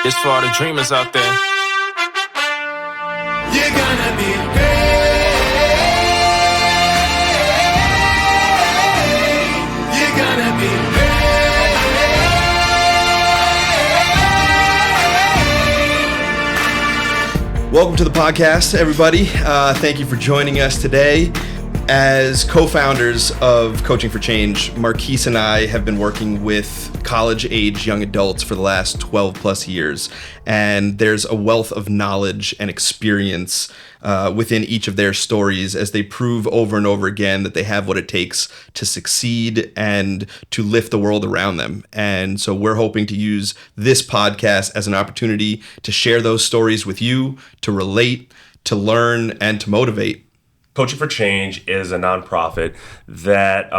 It's for all the dreamers out there. You're gonna be great. You're gonna be great. Welcome to the podcast, everybody. Thank you for joining us today. As co-founders of Coaching for Change, Marquis and I have been working with college-age young adults for the last 12 plus years. And there's a wealth of knowledge and experience within each of their stories as they prove over and over again that they have what it takes to succeed and to lift the world around them. And so we're hoping to use this podcast as an opportunity to share those stories with you, to relate, to learn, and to motivate. Coaching for Change is a nonprofit that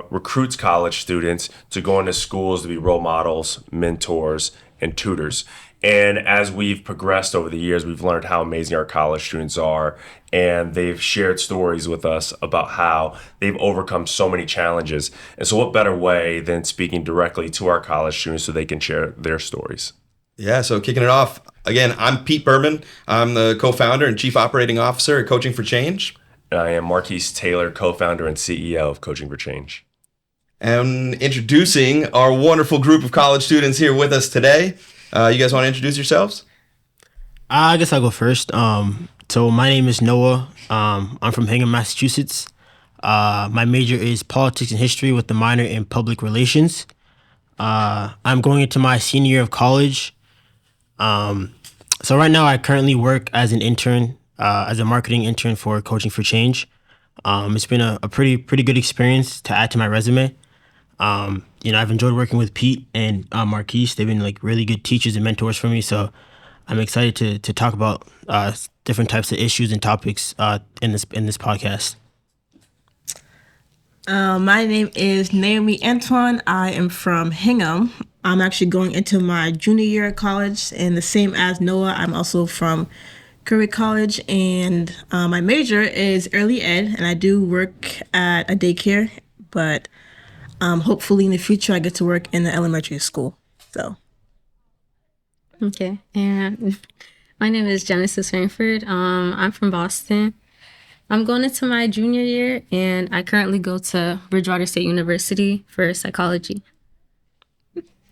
recruits college students to go into schools to be role models, mentors, and tutors. And as we've progressed over the years, we've learned how amazing our college students are. And they've shared stories with us about how they've overcome so many challenges. And so what better way than speaking directly to our college students so they can share their stories? Yeah, so kicking it off, again, I'm Pete Berman. I'm the co-founder and chief operating officer at Coaching for Change. I am Marquis Taylor, co-founder and CEO of Coaching for Change. And introducing our wonderful group of college students here with us today. You guys want to introduce yourselves? I guess I'll go first. So my name is Noah. I'm from Hingham, Massachusetts. My major is politics and history with the minor in public relations. I'm going into my senior year of college. So right now I currently work as an intern, as a marketing intern for Coaching for Change. It's been a pretty good experience to add to my resume. I've enjoyed working with Pete and Marquis. They've been like really good teachers and mentors for me. So I'm excited to talk about different types of issues and topics in this podcast. My name is Naomi Antoine. I am from Hingham. I'm actually going into my junior year of college, and the same as Noah, I'm also from Curry College, and my major is early ed, and I do work at a daycare, but hopefully in the future I get to work in the elementary school. So. Okay, and my name is Genesis Rainford. I'm from Boston. I'm going into my junior year, and I currently go to Bridgewater State University for psychology.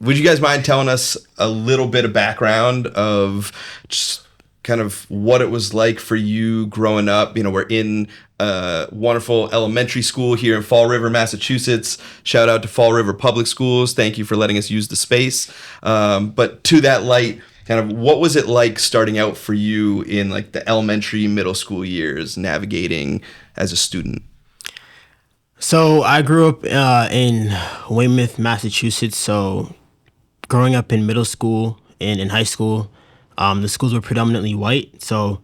Would you guys mind telling us a little bit of background of just kind of what it was like for you growing up? We're in a wonderful elementary school here in Fall River, Massachusetts. Shout out to Fall River Public Schools. Thank you for letting us use the space. But to that light, kind of what was it like starting out for you in like the elementary, middle school years, navigating as a student? So I grew up in Weymouth, Massachusetts. So growing up in middle school and in high school, the schools were predominantly white, so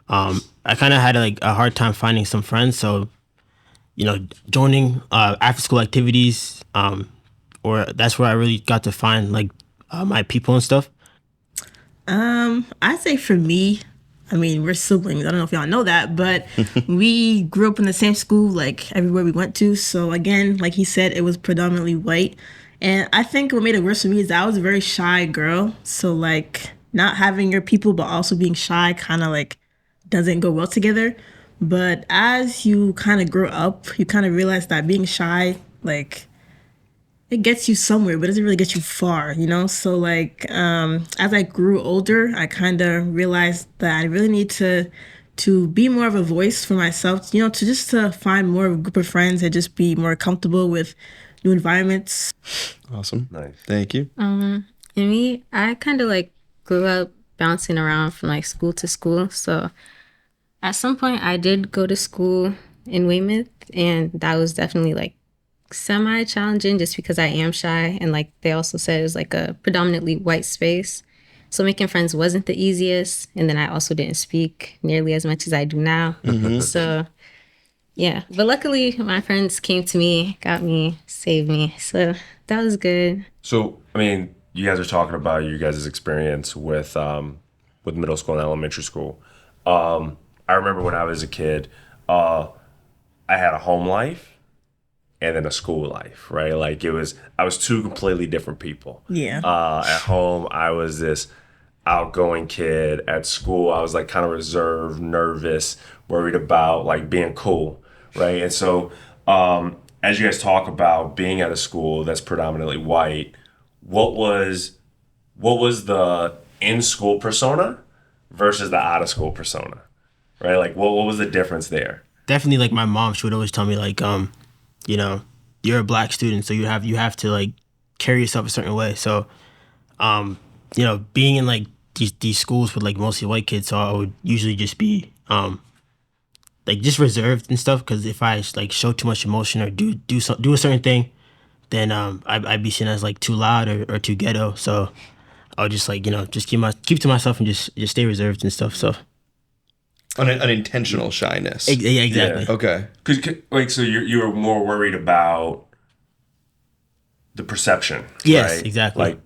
I kind of had a hard time finding some friends. So, joining after-school activities, or that's where I really got to find my people and stuff. I'd say for me, we're siblings. I don't know if y'all know that, but we grew up in the same school, everywhere we went to. So again, like he said, it was predominantly white. And I think what made it worse for me is that I was a very shy girl. So not having your people, but also being shy kind of doesn't go well together. But as you kind of grow up, you kind of realize that being shy, it gets you somewhere, but it doesn't really get you far, So as I grew older, I kind of realized that I really need to be more of a voice for myself, to find more of a group of friends and just be more comfortable with new environments. Awesome. Nice. Thank you. And me, I kind of grew up bouncing around from school to school. So at some point I did go to school in Weymouth, and that was definitely semi-challenging just because I am shy, and they also said it was a predominantly white space. So making friends wasn't the easiest, and then I also didn't speak nearly as much as I do now. Mm-hmm. So yeah, but luckily my friends came to me, got me, saved me. So that was good. So, you guys are talking about your guys' experience with middle school and elementary school. I remember when I was a kid, I had a home life and then a school life, right? I was two completely different people. Yeah. At home, I was this outgoing kid at school. I was like kind of reserved, nervous, worried about like being cool, right? And so, as you guys talk about being at a school that's predominantly white, what was the in school persona versus the out of school persona, right? Like what was the difference there? Definitely, like my mom, she would always tell me like, you know, you're a black student, so you have to like carry yourself a certain way. So, you know, being in like these schools with like mostly white kids, so I would usually just be like just reserved and stuff. Because if I like show too much emotion or do a certain thing, then I'd be seen as like too loud or too ghetto. So I would just like, you know, just keep to myself and just stay reserved and stuff. So Unintentional shyness. yeah, exactly. Yeah. Okay. Cause like so you were more worried about the perception. Yes, right? exactly. Like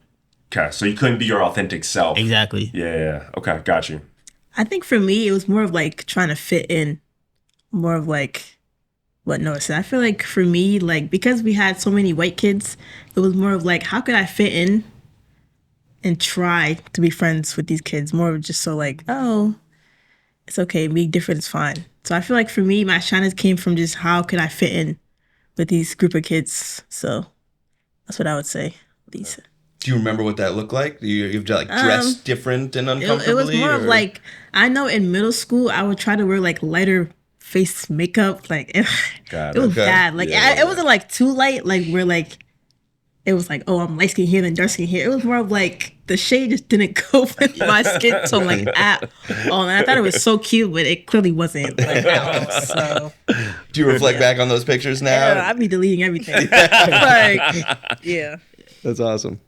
okay, so you couldn't be your authentic self. Exactly. Yeah. Okay, got you. I think for me, it was more of like trying to fit in, more of like what Noah said. I feel like for me, like because we had so many white kids, it was more of like how could I fit in and try to be friends with these kids. More of just so like, oh, it's okay, being different is fine. So I feel like for me, my shyness came from just how could I fit in with these group of kids. So that's what I would say. These. Do you remember what that looked like? You have to like dress different and uncomfortably? It was more of like, I know in middle school, I would try to wear like lighter face makeup. Like it was Okay. bad. Like it wasn't like too light. Like where like, it was like, oh, I'm light skin here, then dark skin here. It was more of like the shade just didn't go with my skin tone like at all. And I thought it was so cute, but it clearly wasn't like at all. So Do you reflect back on those pictures now? yeah, I'd be deleting everything. Like, yeah. That's awesome.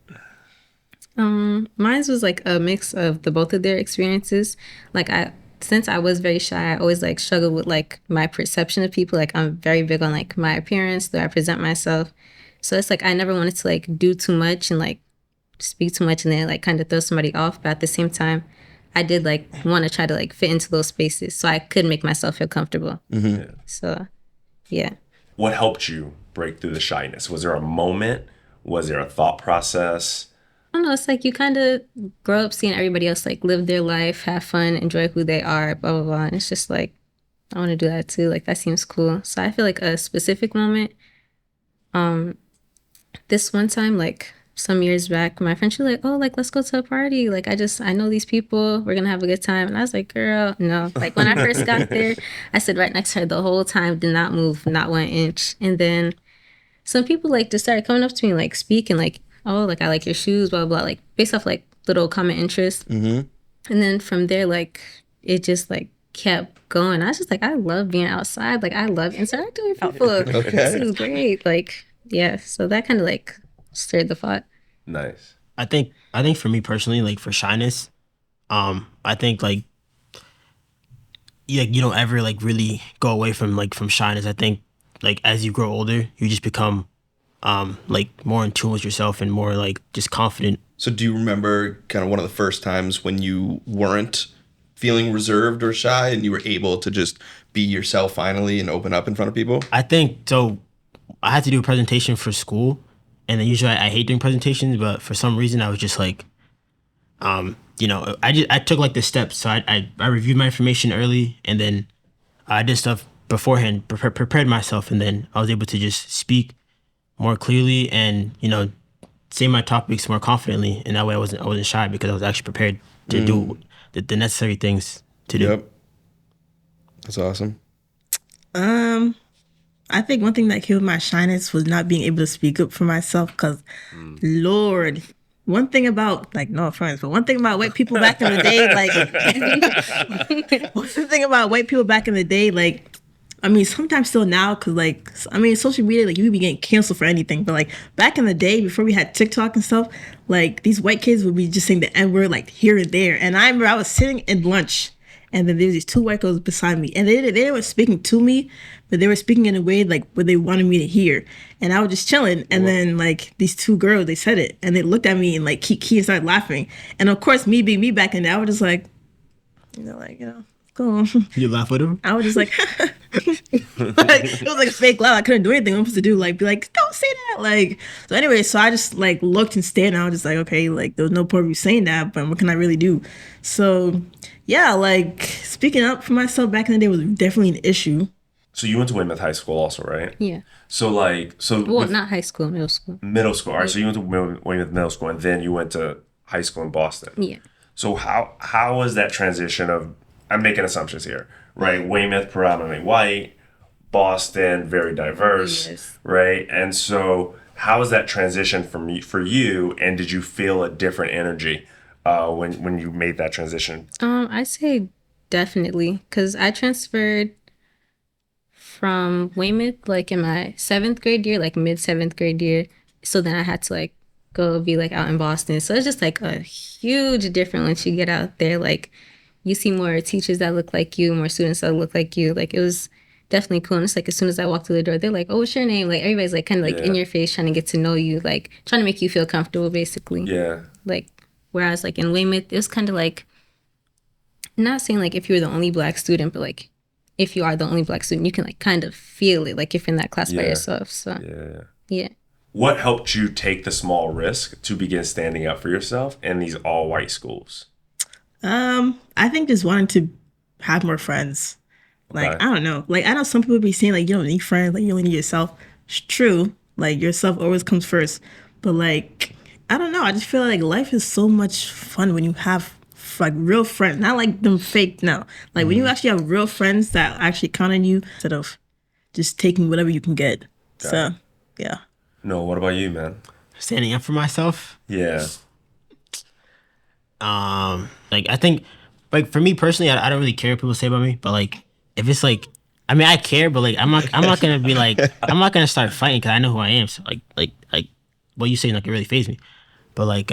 Mine was like a mix of the both of their experiences. Like since I was very shy, I always like struggled with like my perception of people. Like I'm very big on like my appearance, the way I present myself. So it's like I never wanted to like do too much and like speak too much and then like kind of throw somebody off. But at the same time, I did like want to try to like fit into those spaces so I could make myself feel comfortable. Mm-hmm. So, yeah. What helped you break through the shyness? Was there a moment? Was there a thought process? I don't know. It's like you kind of grow up seeing everybody else like live their life, have fun, enjoy who they are, blah, blah, blah. And it's just like, I want to do that too. Like that seems cool. So I feel like a specific moment, this one time, like some years back, my friend, she was like, oh, like, let's go to a party. Like, I know these people. We're going to have a good time. And I was like, girl, no. Like, when I first got there, I stood right next to her the whole time, did not move, not 1 inch. And then some people, like, just started coming up to me, like, speaking, like, oh, like, I like your shoes, blah, blah, blah. Like, based off, like, little common interests. Mm-hmm. And then from there, like, it just, like, kept going. I was just like, I love being outside. Like, I love interacting with people. Okay. This is great. Like, yeah. So that kind of, like, stirred the pot. Nice. I think for me personally, like for shyness, I think like you don't ever like really go away from shyness. I think like as you grow older, you just become like more in tune with yourself and more like just confident. So do you remember kind of one of the first times when you weren't feeling reserved or shy and you were able to just be yourself finally and open up in front of people? I think so. I had to do a presentation for school. And then usually I hate doing presentations, but for some reason I was just like, you know, I took like the steps. So I reviewed my information early, and then I did stuff beforehand, prepared myself, and then I was able to just speak more clearly and, you know, say my topics more confidently. And that way I wasn't shy because I was actually prepared to do the necessary things to do. Yep. That's awesome. I think one thing that killed my shyness was not being able to speak up for myself. Because, Lord, one thing about, like, no offense, but one thing about white people back in the day, like, one thing about white people back in the day, like, I mean, sometimes still now, because, like, I mean, social media, like, you would be getting canceled for anything. But, like, back in the day, before we had TikTok and stuff, like, these white kids would be just saying the N-word, like, here and there. And I remember I was sitting in lunch, and then there was these two white girls beside me. And they weren't speaking to me, but they were speaking in a way, like, where they wanted me to hear. And I was just chilling. And then, like, these two girls, they said it. And they looked at me and, like, Kiki started laughing. And, of course, me being me back in there, I was just like, cool. You laugh with them? I was just like, Like, it was like a fake laugh. I couldn't do anything. I'm supposed to do like be like, don't say that. Like, so anyway, so I just like looked and stared, and I was just like, okay, like there was no point of you saying that, but what can I really do? So yeah, like speaking up for myself back in the day was definitely an issue. So you went to Weymouth High School also, right? Yeah. So Well, not high school, middle school. middle school. All right. So you went to Weymouth Middle School, and then you went to high school in Boston. Yeah. So how was that transition of? I'm making assumptions here, right? Weymouth predominantly white, Boston very diverse, Yes. right? And so how was that transition for you? And did you feel a different energy when you made that transition? I say definitely, because I transferred from Weymouth like in my 7th grade year, like mid 7th grade year. So then I had to like go be like out in Boston. So it's just like a huge difference once you get out there. Like you see more teachers that look like you, more students that look like you. Like it was definitely cool. And it's like as soon as I walked through the door, they're like, "Oh, what's your name?" Like everybody's like kind of like in your face, trying to get to know you, like trying to make you feel comfortable, basically. Yeah. Like whereas like in Weymouth, it was kind of like not saying like if you're the only black student, but like if you are the only black student, you can like kind of feel it, like if you're in that class by yourself. So yeah. What helped you take the small risk to begin standing up for yourself in these all white schools? I think just wanting to have more friends. Like, Okay. I don't know. Like, I know some people be saying, like, you don't need friends. Like, you only need yourself. It's true. Like, yourself always comes first. But, like, I don't know. I just feel like life is so much fun when you have, like, real friends. Not like them fake, no. Like, when you actually have real friends that actually count on you instead of just taking whatever you can get. So, yeah. No, what about you, man? Standing up for myself. Yeah. Like I think, like for me personally, I don't really care what people say about me. But like, if it's like, I mean, I care, but like, I'm not gonna be like, I'm not gonna start fighting because I know who I am. So like, what you say not gonna really faze me. But like,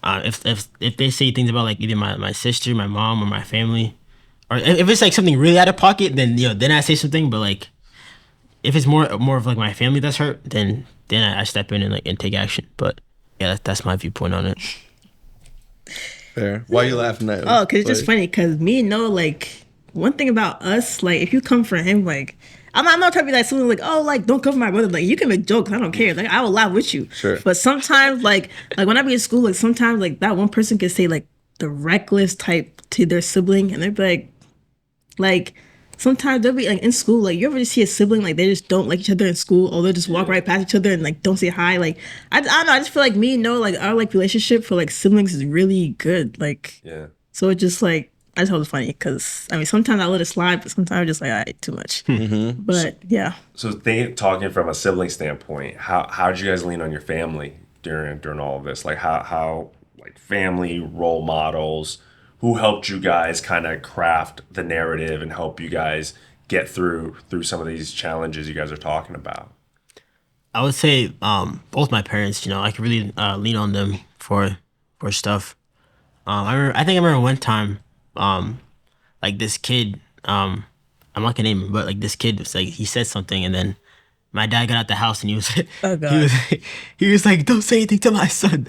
if they say things about like either my sister, my mom, or my family, or if it's like something really out of pocket, then then I say something. But like, if it's more of like my family that's hurt, then I step in and like and take action. But yeah, that's my viewpoint on it. Fair. Why are you laughing at? Oh, because it's just funny. Because me and Noah, like, one thing about us, like, if you come for him, like, I'm not trying to be like someone like, oh, like, don't come for my brother. Like, you can make jokes. I don't care. Like, I will laugh with you. Sure. But sometimes, like when I be in school, like, sometimes, like, that one person can say, like, the reckless type to their sibling. And they'll be like, sometimes they'll be, like, in school. Like, you ever just see a sibling, like, they just don't like each other in school. Or they'll just walk right past each other and, like, don't say hi. Like, I don't know. I just feel like me and Noah, like, our, like, relationship for, like, siblings is really good. Like, Yeah. so it just like I just thought it was funny because I mean sometimes I let it slide, but sometimes I'm just like, all right, too much. But yeah, So talking from a sibling standpoint, how did you guys lean on your family during all of this? Like how like family role models, who helped you guys kind of craft the narrative and help you guys get through some of these challenges you guys are talking about? I would say both my parents. I could really lean on them for stuff. I think I remember one time, like this kid, I'm not gonna name him, but like this kid was like he said something, and then my dad got out the house and he was Oh, God. he was like, "Don't say anything to my son.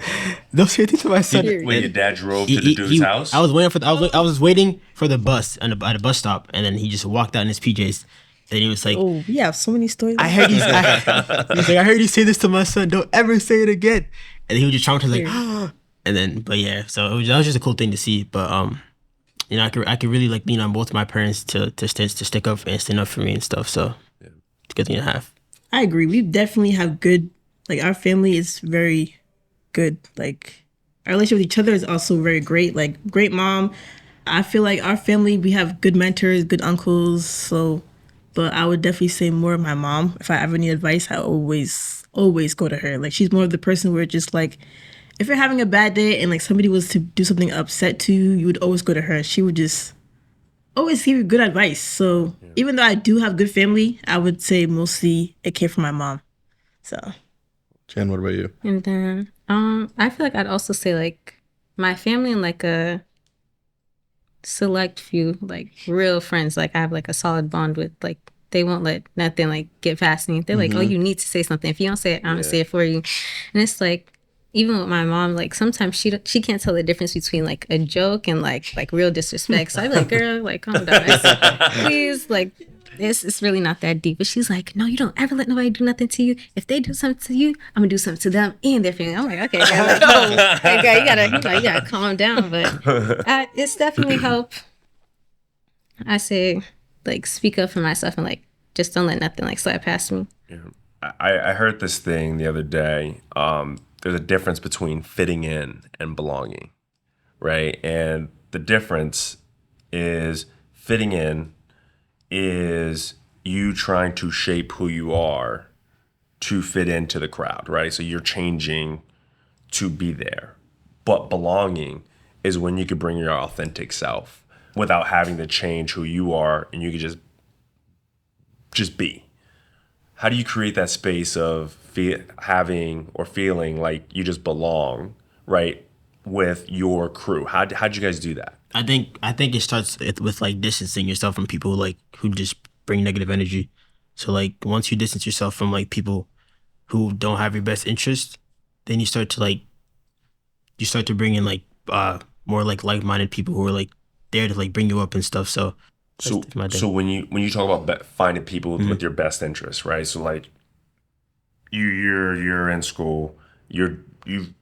Don't say anything to my son." When your dad drove to the dude's house? I was waiting for the bus at a bus stop, and then he just walked out in his PJs, and he was like, oh, we have so many stories. I heard he was like, "I heard you say this to my son. Don't ever say it again." And he was just traumatized, like, and then, but yeah, so that was just a cool thing to see. But I could really like lean on both my parents to stick up and stand up for me and stuff. So it's a good thing to have. I agree. We definitely have good, like our family is very good. Like our relationship with each other is also very great. Like great mom. I feel like our family, we have good mentors, good uncles. So, but I would definitely say more of my mom. If I ever need advice, I always go to her. Like she's more of the person where just like, if you're having a bad day and like somebody was to do something upset to you, you would always go to her. She would just always give you good advice. So even though I do have good family, I would say mostly it came from my mom. So Jen, what about you? And then I feel like I'd also say like my family and like a select few like real friends like I have like a solid bond with. Like they won't let nothing like get past me. They're like, oh, you need to say something. If you don't say it, I'm gonna say it for you. And it's like even with my mom, like sometimes she can't tell the difference between like a joke and like real disrespect. So I'd be like, girl, like calm down, please, like it's really not that deep. But she's like, no, you don't ever let nobody do nothing to you. If they do something to you, I'm gonna do something to them and their family. I'm like, okay, girl, like, oh, okay, you gotta calm down. But it's definitely helped. I say, like, speak up for myself and like just don't let nothing like slide past me. Yeah. I heard this thing the other day. There's a difference between fitting in and belonging, right? And the difference is fitting in is you trying to shape who you are to fit into the crowd, right? So you're changing to be there. But belonging is when you can bring your authentic self without having to change who you are, and you can just be. How do you create that space of having or feeling like you just belong, right, with your crew? How'd you guys do that? I think it starts with like distancing yourself from people like who just bring negative energy. So like once you distance yourself from like people who don't have your best interest, then you start to bring in like more like like-minded people who are like there to like bring you up and stuff. So when you talk about finding people with your best interests, right? So like you're in school, you've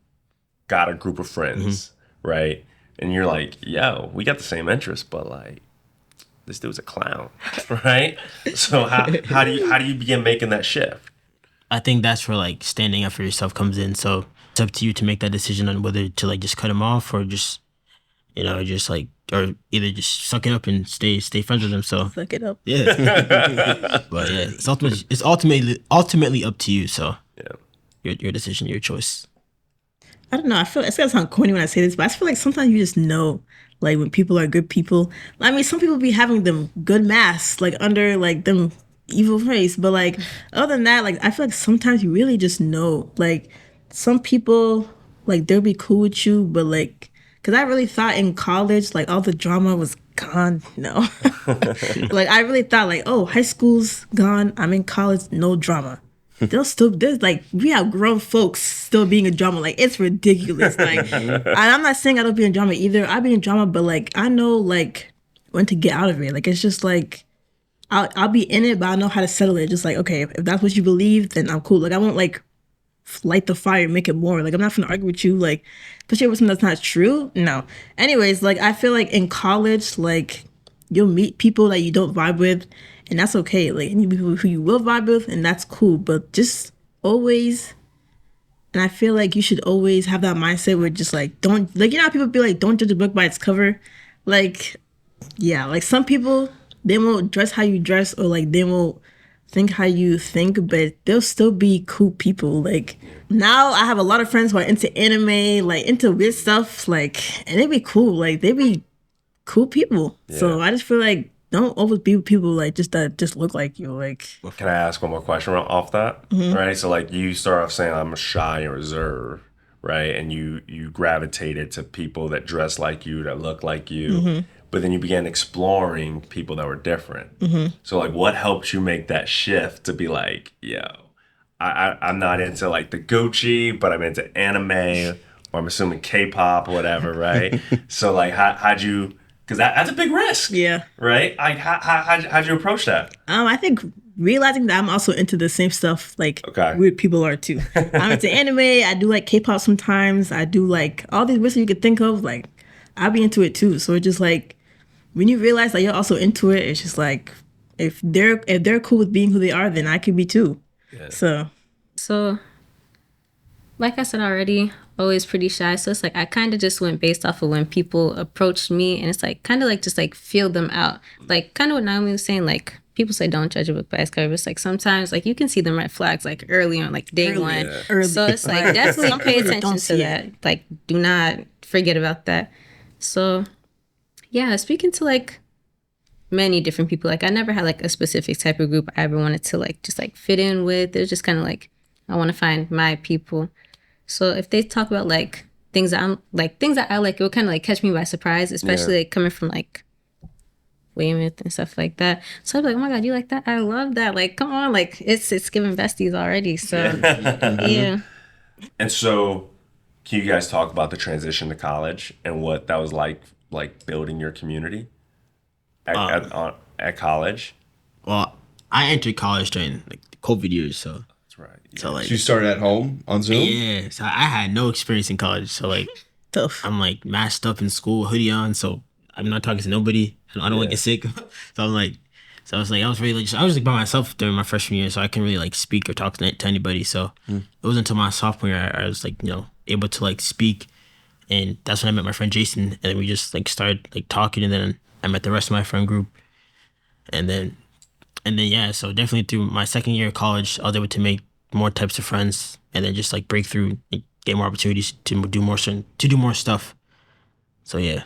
got a group of friends, right? And you're like, yo, we got the same interests, but like this dude's a clown, right? So how do you begin making that shift? I think that's where like standing up for yourself comes in. So it's up to you to make that decision on whether to like just cut them off or just, just like, or either just suck it up and stay friends with them. So Suck it up. yeah, but yeah, it's ultimately up to you. So Yeah, your decision, your choice. I don't know. I feel it's gonna sound corny when I say this, but I feel like sometimes you just know, like when people are good people. I mean, some people be having them good masks, like under like them evil face, but like other than that, like I feel like sometimes you really just know, like some people like they'll be cool with you, but like, cause I really thought in college like all the drama was gone. No, like I really thought like, oh, high school's gone. I'm in college, no drama. There's like we have grown folks still being in drama. Like it's ridiculous. Like and I'm not saying I don't be in drama either. I be in drama, but like I know like when to get out of it. Like it's just like I'll be in it, but I know how to settle it. Just like, okay, if that's what you believe, then I'm cool. Like I won't like light the fire and make it more. Like I'm not gonna argue with you, like especially with something that's not true. No. Anyways, like I feel like in college, like you'll meet people that you don't vibe with, and that's okay. Like any people who you will vibe with, and that's cool. But just always, and I feel like you should always have that mindset where just like don't like how people be like, don't judge a book by its cover. Like, yeah, like some people they won't dress how you dress, or like they won't think how you think, but they'll still be cool people. Like now I have a lot of friends who are into anime, like into weird stuff, like, and they be cool. Like they be cool people. Yeah. So I just feel like don't always be with people like just that just look like you. Like, Can I ask one more question off that? Right. So like you start off saying I'm shy and reserved, right? And you gravitated to people that dress like you, that look like you. But then you began exploring people that were different. So like what helped you make that shift to be like, yo, I'm not into like the Gucci, but I'm into anime, or I'm assuming K-pop or whatever, right? So like how'd you, because that's a big risk. yeah. Right? Like how'd you approach that? I think realizing that I'm also into the same stuff like Okay. weird people are too. I'm into anime. I do like K-pop sometimes. I do like all these weird stuff you could think of. Like I'll be into it too. So it's just like when you realize that you're also into it, it's just like if they're cool with being who they are, then I could be too. Yeah. So, like I said already, always pretty shy. So it's like I kind of just went based off of when people approached me, and it's like kind of like just like feel them out. Like kind of what Naomi was saying, like people say don't judge a book by its cover. It's like sometimes like you can see the red flags like early on, like day one. Yeah. Early. So it's like definitely pay attention Don't to see that. it. Like do not forget about that. So yeah, speaking to like many different people, like I never had like a specific type of group I ever wanted to like just like fit in with. It was just kind of like I want to find my people. So if they talk about like things that I like, it would kind of like catch me by surprise, especially like coming from like Weymouth and stuff like that. So I'd be like, oh my God, you like that? I love that. Like, come on, like it's giving besties already. So yeah. And so can you guys talk about the transition to college and what that was like building your community at college? Well, I entered college during like the COVID years, so That's right. so like So you started at home on Zoom? yeah, so I had no experience in college, so like Tough. I'm like masked up in school, hoodie on, so I'm not talking to nobody. I don't want to get sick, so I'm like, so I was like, I was like by myself during my freshman year, so I couldn't really like speak or talk to anybody. So it wasn't until my sophomore year I was like able to like speak, and that's when I met my friend Jason, and then we just like started like talking, and then I met the rest of my friend group, and then yeah, so definitely through my second year of college, I was able to make more types of friends, and then just like break through, and get more opportunities to do more stuff. So yeah.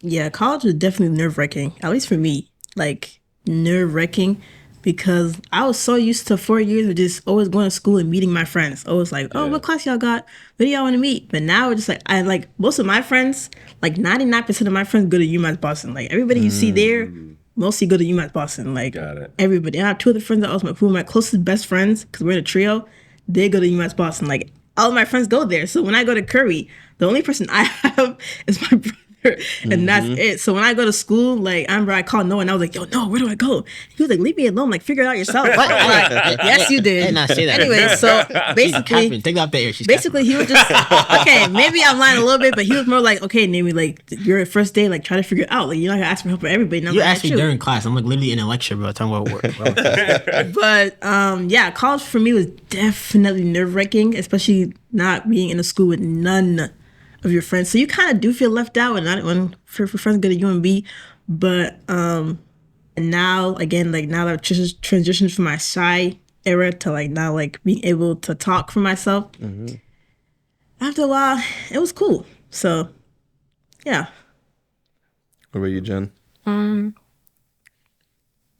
Yeah, college was definitely nerve wracking, at least for me. Like, nerve wracking because I was so used to 4 years of just always going to school and meeting my friends. Always like, oh, what class y'all got? Who do y'all want to meet? But now it's just like, I like most of my friends, like 99% of my friends go to UMass Boston. Like, everybody you see there, mostly go to UMass Boston. Like, Got it. everybody. And I have two other friends that also, who are my closest best friends, because we're in a trio, they go to UMass Boston. Like, all of my friends go there. So when I go to Curry, the only person I have is my brother. And that's it. So when I go to school, like I called Noah and I was like, yo, Noah, where do I go? He was like, leave me alone, like figure it out yourself. I was like, yes, you did. I did not say that. Anyway, so basically, Catherine, take off the air. She's basically he was just okay, maybe I'm lying a little bit, but he was more like, okay, Naomi, like you're first day, like try to figure it out. Like you're not gonna ask for help for everybody. And I'm you like, asked me "Shoot." during class. I'm like literally in a lecture, bro. Talking about work. But yeah, college for me was definitely nerve wracking, especially not being in a school with none of your friends. So you kind of do feel left out when for friends go to UMB. But now again, like now that I've transitioned from my shy era to like now like being able to talk for myself. After a while, it was cool. So yeah. What about you, Jen?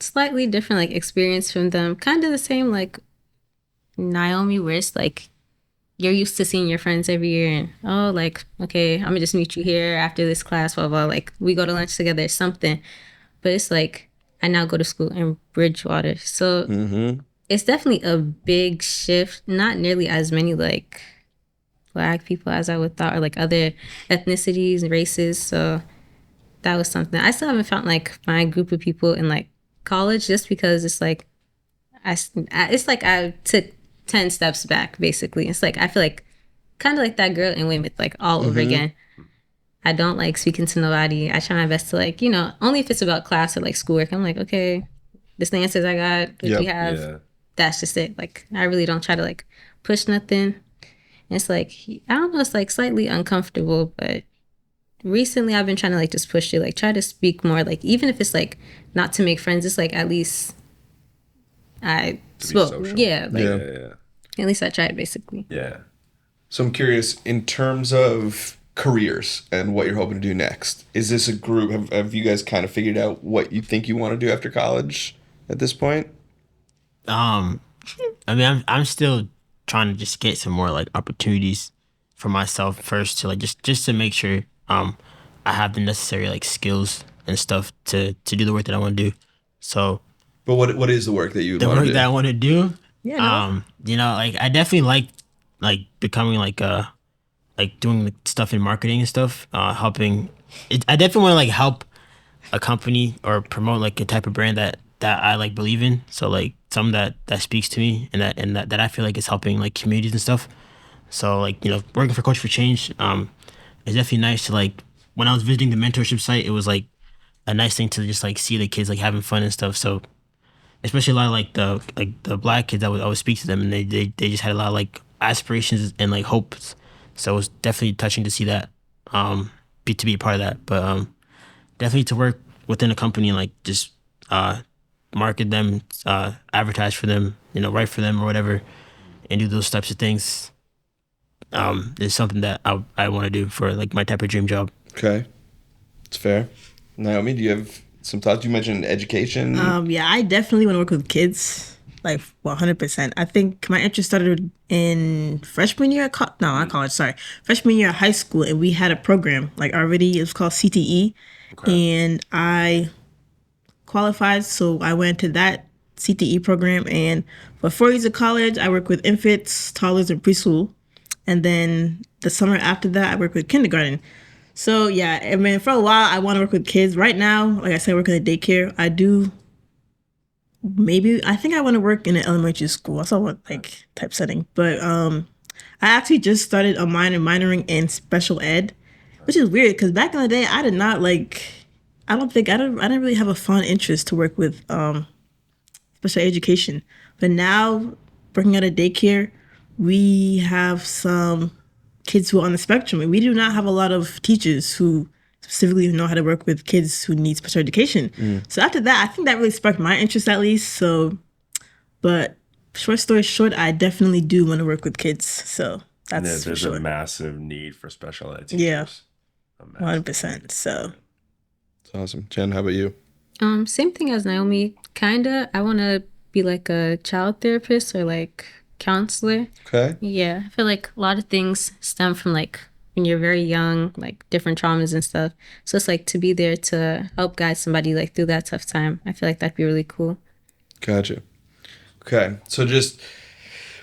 Slightly different like experience from them. Kind of the same like Naomi, where it's like you're used to seeing your friends every year and oh like okay, I'm gonna just meet you here after this class, blah blah, like we go to lunch together or something. But it's like I now go to school in Bridgewater. So it's definitely a big shift. Not nearly as many like Black people as I would thought, or like other ethnicities and races. So that was something. I still haven't found like my group of people in like college, just because it's like it's like I took 10 steps back basically. It's like I feel like kind of like that girl in Weymouth, like all over again. I don't like speaking to nobody. I try my best to like, only if it's about class or like schoolwork. I'm like, okay, this is the answers I got. What you have, Yeah. that's just it. Like I really don't try to like push nothing. And it's like I don't know, it's like slightly uncomfortable, but recently I've been trying to like just push it, like try to speak more, like even if it's like not to make friends, it's like at least I spoke. social. Yeah, like Yeah. at least I tried basically. Yeah. So I'm curious, in terms of careers and what you're hoping to do next, is this a group, have you guys kind of figured out what you think you want to do after college at this point? I mean, I'm still trying to just get some more like opportunities for myself first, to like just to make sure I have the necessary like skills and stuff to do the work that I want to do. So But what is the work that you would the want work to do? that I want to do, Yeah. like I definitely like becoming like doing like, stuff in marketing and stuff, helping. I definitely want to like help a company or promote like a type of brand that I like believe in. So like something that speaks to me and that I feel like is helping like communities and stuff. So like working for Coach for Change, it's definitely nice to like when I was visiting the mentorship site, it was like a nice thing to just like see the kids like having fun and stuff. So especially a lot of like the Black kids, I would speak to them and they just had a lot of like aspirations and like hopes. So it was definitely touching to see that, to be a part of that. But definitely to work within a company and like just market them, advertise for them, write for them or whatever, and do those types of things. Is something that I want to do for like my type of dream job. Okay. It's fair. Naomi, do you have some thoughts? You mentioned education. Yeah, I definitely want to work with kids, like 100%. I think my interest started in freshman year not college, sorry. Freshman year of high school, and we had a program, like already, it was called CTE, and I qualified, so I went to that CTE program, and for 4 years of college, I worked with infants, toddlers, and preschool, and then the summer after that, I worked with kindergarten. So yeah, I mean, for a while, I want to work with kids. Right now, like I said, I work in a daycare. I do maybe I think I want to work in an elementary school. That's all what like type setting. But I actually just started a minoring in special ed, which is weird because back in the day I did not like. I didn't really have a fun interest to work with special education. But now working at a daycare, we have some kids who are on the spectrum, and we do not have a lot of teachers who specifically know how to work with kids who need special education. So after that, I think that really sparked my interest at least. So, but short story short, I definitely do want to work with kids. So that's for There's sure. a massive need for special ed teachers. Yeah, A massive 100%. So It's awesome. Jen, how about you? Same thing as Naomi. Kinda. I want to be like a child therapist or like counselor. Okay. Yeah, I feel like a lot of things stem from like when you're very young, like different traumas and stuff. So it's like to be there to help guide somebody like through that tough time. I feel like that'd be really cool. Gotcha. Okay. So just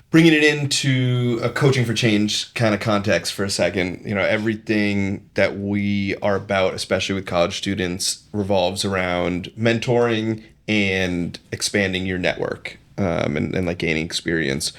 bringing it into a coaching for change kind of context for a second, everything that we are about, especially with college students, revolves around mentoring and expanding your network, and like gaining experience.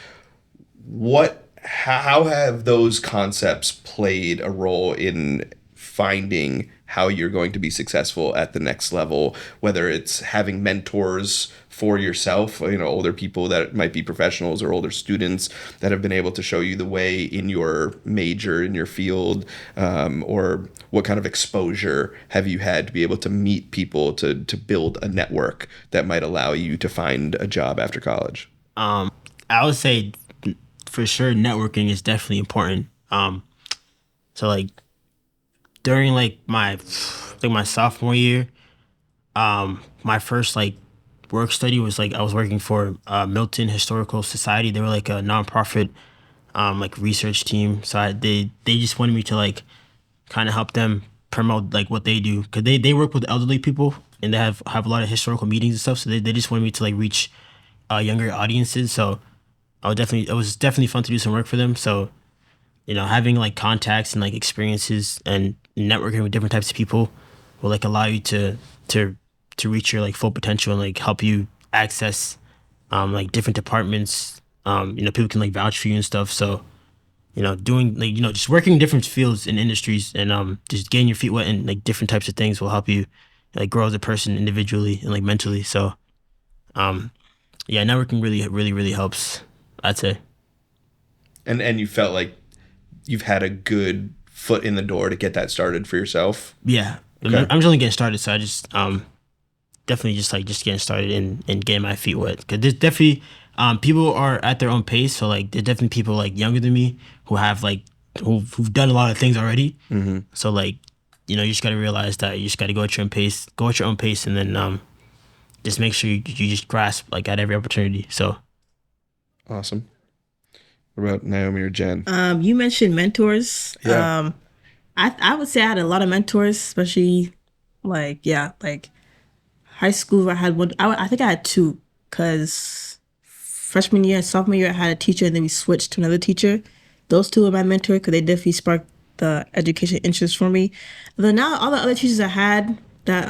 How have those concepts played a role in finding how you're going to be successful at the next level, whether it's having mentors for yourself, older people that might be professionals or older students that have been able to show you the way in your major, in your field, or what kind of exposure have you had to be able to meet people to build a network that might allow you to find a job after college? I would say for sure networking is definitely important. So like during like my sophomore year, my first like work study was like I was working for Milton Historical Society. They were like a nonprofit like research team. So they just wanted me to like kind of help them promote like what they do, because they work with elderly people and they have a lot of historical meetings and stuff. So they just wanted me to like reach younger audiences. So it was definitely fun to do some work for them. So having like contacts and like experiences and networking with different types of people will like allow you to reach your like full potential and like help you access like different departments. People can like vouch for you and stuff. So doing like just working in different fields and industries and just getting your feet wet in like different types of things will help you like grow as a person individually and like mentally. So yeah, networking really helps, I'd say. And you felt like you've had a good foot in the door to get that started for yourself? Yeah. Okay. I'm just only getting started, so I just definitely just getting started and getting my feet wet. Because there's definitely people are at their own pace, so like there's definitely people like younger than me who have like who've done a lot of things already. Mm-hmm. So like you just got to realize that you just got to go at your own pace, and then just make sure you just grasp like at every opportunity. So awesome. What about Naomi or Jen? you mentioned mentors. Yeah. I would say I had a lot of mentors, especially like high school. I had one. I think I had two, because freshman year and sophomore year I had a teacher, and then we switched to another teacher. Those two were my mentor because they definitely sparked the education interest for me. And then now all the other teachers I had that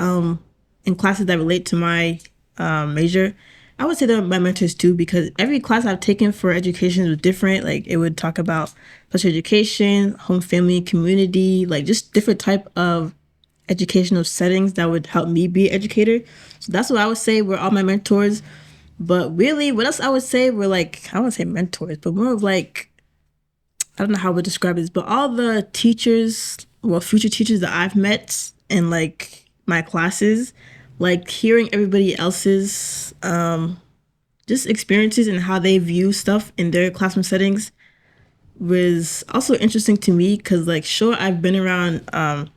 in classes that relate to my major, I would say they're my mentors too, because every class I've taken for education was different. Like it would talk about special education, home, family, community, like just different type of educational settings that would help me be an educator. So that's what I would say were all my mentors. But really, what else I would say were like, I wouldn't say mentors, but more of like, I don't know how I would describe this, but all the teachers, well, future teachers that I've met in like my classes, like hearing everybody else's just experiences and how they view stuff in their classroom settings was also interesting to me, because like sure, I've been around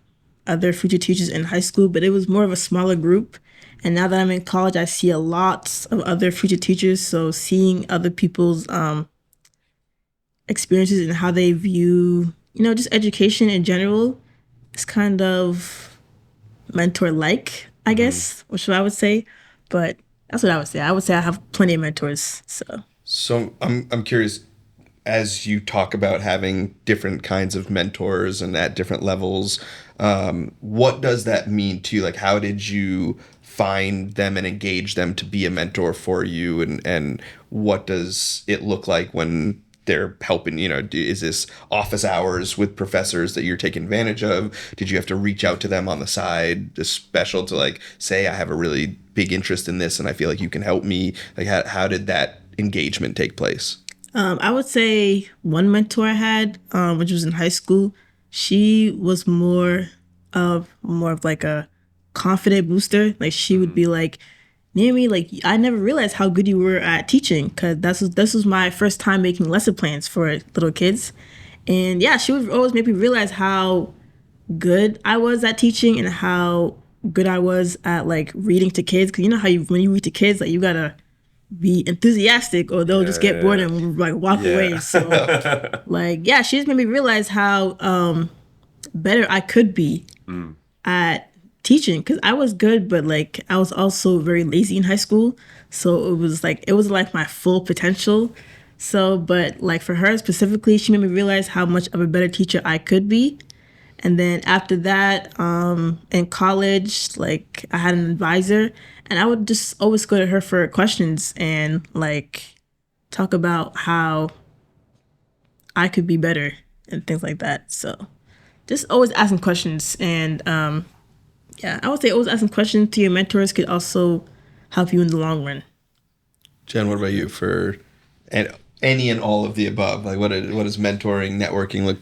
other future teachers in high school, but it was more of a smaller group. And now that I'm in college, I see a lot of other future teachers. So seeing other people's experiences and how they view just education in general is kind of mentor-like, I guess, which I would say. But that's what I would say. I would say I have plenty of mentors. So I'm curious, as you talk about having different kinds of mentors and at different levels, what does that mean to you? Like, how did you find them and engage them to be a mentor for you, and what does it look like when they're helping? Is this office hours with professors that you're taking advantage of? Did you have to reach out to them on the side, just special to like say, I have a really big interest in this and I feel like you can help me? Like how did that engagement take place? I would say one mentor I had, which was in high school, she was more of like a confident booster. Like she would be like, Naomi, like I never realized how good you were at teaching, because this was my first time making lesson plans for little kids, and yeah, she would always make me realize how good I was at teaching and how good I was at like reading to kids. Because you know how when you read to kids, like you gotta be enthusiastic or they'll just get bored and like walk away. So like yeah, she just made me realize how better I could be at teaching, because I was good, but like I was also very lazy in high school, so it was like my full potential. So but like for her specifically, she made me realize how much of a better teacher I could be. And then after that, in college, like I had an advisor, and I would just always go to her for questions and like talk about how I could be better and things like that. So just always asking questions. And yeah, I would say always asking questions to your mentors could also help you in the long run. Jen, what about you for any and all of the above? Like what does mentoring, networking look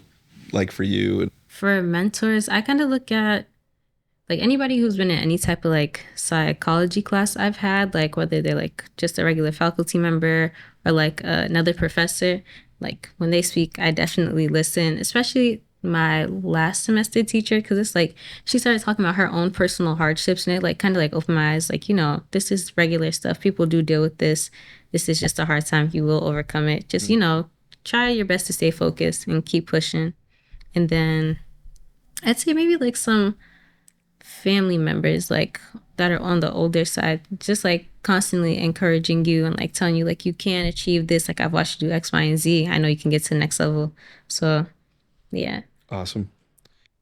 like for you? For mentors, I kind of look at like anybody who's been in any type of like psychology class I've had, like whether they're like just a regular faculty member or like another professor, like when they speak, I definitely listen, especially my last semester teacher, because it's like she started talking about her own personal hardships, and it like kind of like opened my eyes, like, this is regular stuff. People do deal with this. This is just a hard time. You will overcome it. Just, try your best to stay focused and keep pushing. And then I'd say maybe like some family members like that are on the older side, just like constantly encouraging you and like telling you like you can achieve this. Like I've watched you do X, Y, and Z. I know you can get to the next level. So yeah. Awesome.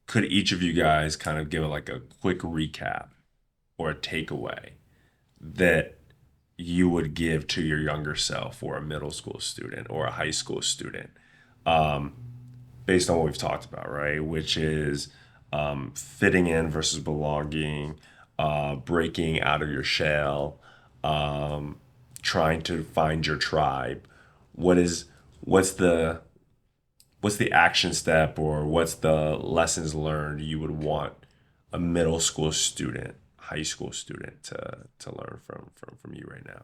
Could each of you guys kind of give like a quick recap or a takeaway that you would give to your younger self, or a middle school student or a high school student, based on what we've talked about, right? Which is fitting in versus belonging, breaking out of your shell, trying to find your tribe. What's the action step, or what's the lessons learned you would want a middle school student, high school student to learn from you right now?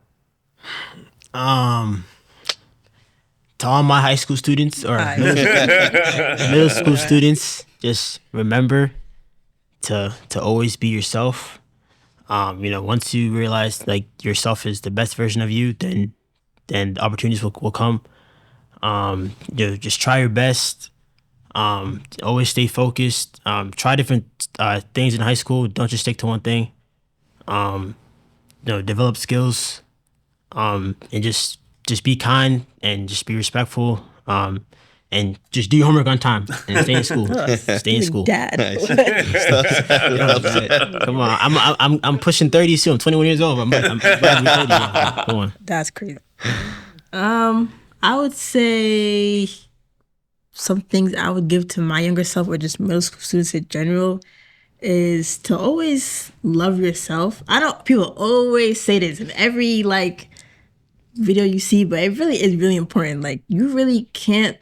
To all my high school students or middle school students, just remember to always be yourself. Once you realize like yourself is the best version of you, then opportunities will come. Just try your best. Always stay focused. Try different things in high school. Don't just stick to one thing. Develop skills. And just be kind and just be respectful. And just do your homework on time and stay in school. Stay in school. Dad. Come on, I'm pushing 30 soon. I'm 21 years old. I'm about to be 30. Come on. That's crazy. I would say some things I would give to my younger self, or just middle school students in general, is to always love yourself. People always say this in every like video you see, but it really is really important. Like you really can't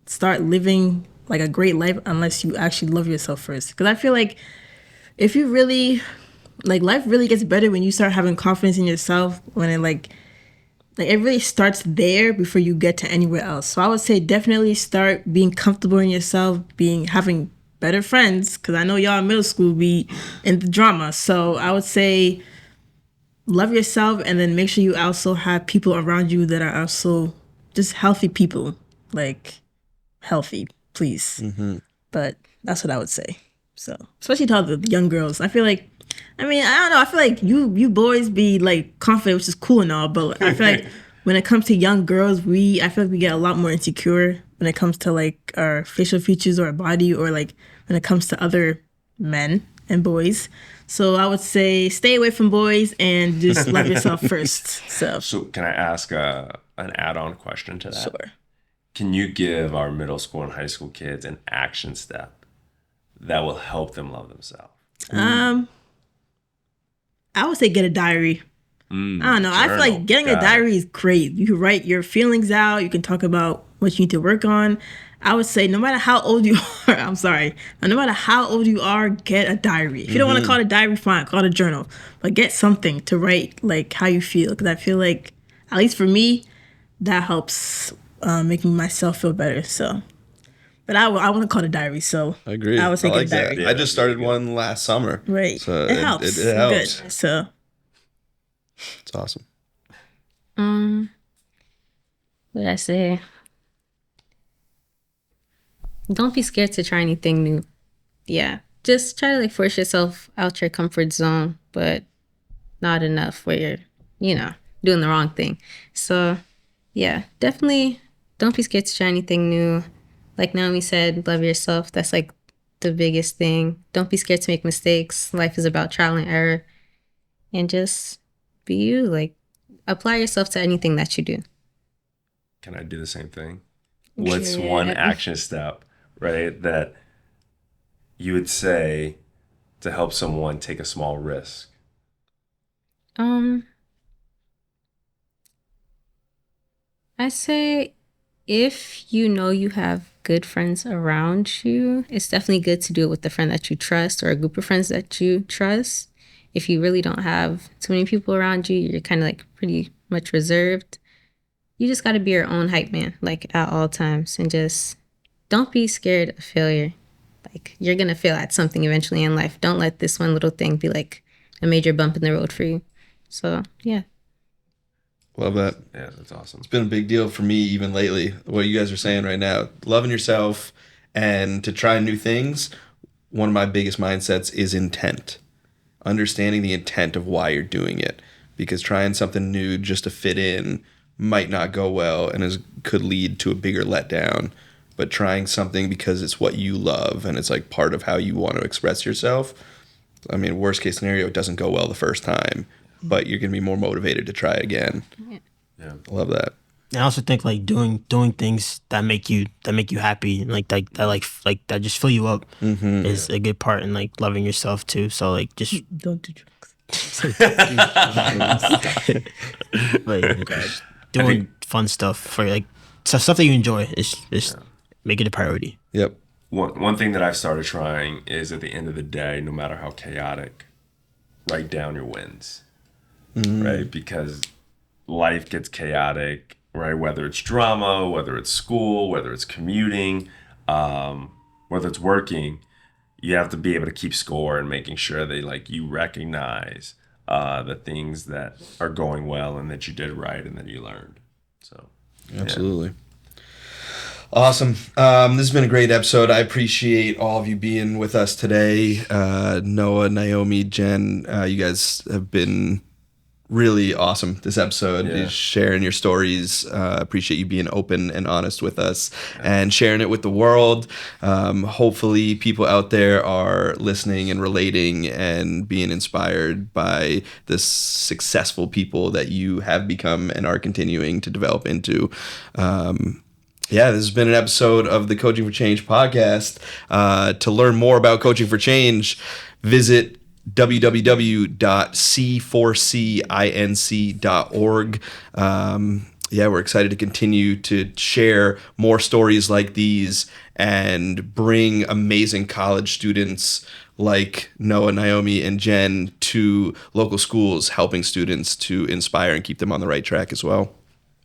start living like a great life unless you actually love yourself first. Because I feel like if you really like, life really gets better when you start having confidence in yourself, when it it really starts there before you get to anywhere else. So I would say definitely start being comfortable in yourself, having better friends, because I know y'all in middle school be in the drama. So I would say love yourself, and then make sure you also have people around you that are also just healthy people. Like healthy, please. Mm-hmm. But that's what I would say. So especially to all the young girls, I don't know. I feel like you boys be like confident, which is cool and all, but I feel like when it comes to young girls, I feel like we get a lot more insecure when it comes to like our facial features or our body, or like when it comes to other men. and boys. So I would say stay away from boys and just love yourself first. So can I ask an add-on question to that? Sure. Can you give our middle school and high school kids an action step that will help them love themselves? I would say get a diary. I don't know. I feel like getting a diary is great. You can write your feelings out. You can talk about what you need to work on. I would say no matter how old you are, no matter how old you are, get a diary. If you don't want to call it a diary, fine, call it a journal. But get something to write like how you feel. Because I feel like, at least for me, that helps making myself feel better. So, but I want to call it a diary. So I agree. I would say like get a diary. that. I just started one last summer. Right. So it helps. It helps. Good. So It's awesome. What did I say? Don't be scared to try anything new. Yeah. Just try to like force yourself out your comfort zone, but not enough where you're, doing the wrong thing. So yeah, definitely don't be scared to try anything new. Like Naomi said, love yourself. That's like the biggest thing. Don't be scared to make mistakes. Life is about trial and error. And just be you. Like, apply yourself to anything that you do. Can I do the same thing? What's one action step, right, that you would say to help someone take a small risk? I say if you know you have good friends around you, it's definitely good to do it with a friend that you trust or a group of friends that you trust. If you really don't have too many people around you, you're kind of like pretty much reserved. You just got to be your own hype man, like at all times, and just don't be scared of failure. Like, you're going to fail at something eventually in life. Don't let this one little thing be like a major bump in the road for you. So, yeah. Love that. Yeah, that's awesome. It's been a big deal for me even lately. What you guys are saying right now, loving yourself and to try new things. One of my biggest mindsets is intent. Understanding the intent of why you're doing it, because trying something new just to fit in might not go well and could lead to a bigger letdown. But trying something because it's what you love and it's like part of how you want to express yourself. I mean, worst case scenario, it doesn't go well the first time, but you're going to be more motivated to try again. Yeah. I love that. I also think like doing things that make you happy and like that just fill you up is a good part in like loving yourself too. So like just don't do drugs. Like, doing fun stuff for like stuff that you enjoy is make it a priority. Yep. One thing that I've started trying is at the end of the day, no matter how chaotic, write down your wins, right? Because life gets chaotic, right? Whether it's drama, whether it's school, whether it's commuting, whether it's working, you have to be able to keep score and making sure that like you recognize the things that are going well and that you did right and that you learned. So, absolutely. Awesome. This has been a great episode. I appreciate all of you being with us today. Noah, Naomi, Jen, you guys have been really awesome this episode. Sharing your stories. Appreciate you being open and honest with us and sharing it with the world. Hopefully people out there are listening and relating and being inspired by the successful people that you have become and are continuing to develop into. This has been an episode of the Coaching for Change podcast. To learn more about Coaching for Change, visit www.c4cinc.org. We're excited to continue to share more stories like these and bring amazing college students like Noah, Naomi, and Jen to local schools, helping students to inspire and keep them on the right track as well.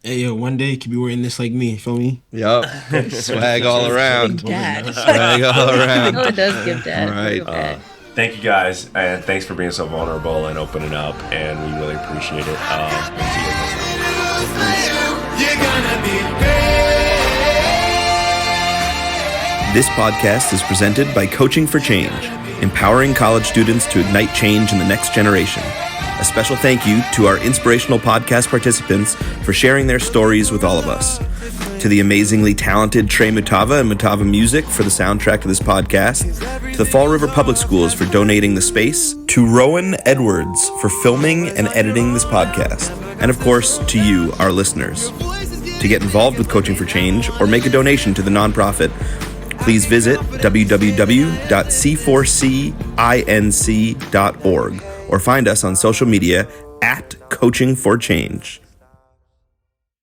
Hey, yo, one day you could be wearing this like me, feel me? Yup. Swag all around. Dad. Swag all around. Oh, it does give that. All right. thank you guys, and thanks for being so vulnerable and opening up, and we really appreciate it. See you guys next time. You're gonna be great. This podcast is presented by Coaching for Change, empowering college students to ignite change in the next generation. A special thank you to our inspirational podcast participants for sharing their stories with all of us. to the amazingly talented Trey Mutava and Mutava Music for the soundtrack to this podcast, to the Fall River Public Schools for donating the space, to Rowan Edwards for filming and editing this podcast, and of course, to you, our listeners. To get involved with Coaching for Change or make a donation to the nonprofit, please visit www.c4cinc.org or find us on social media at Coaching for Change.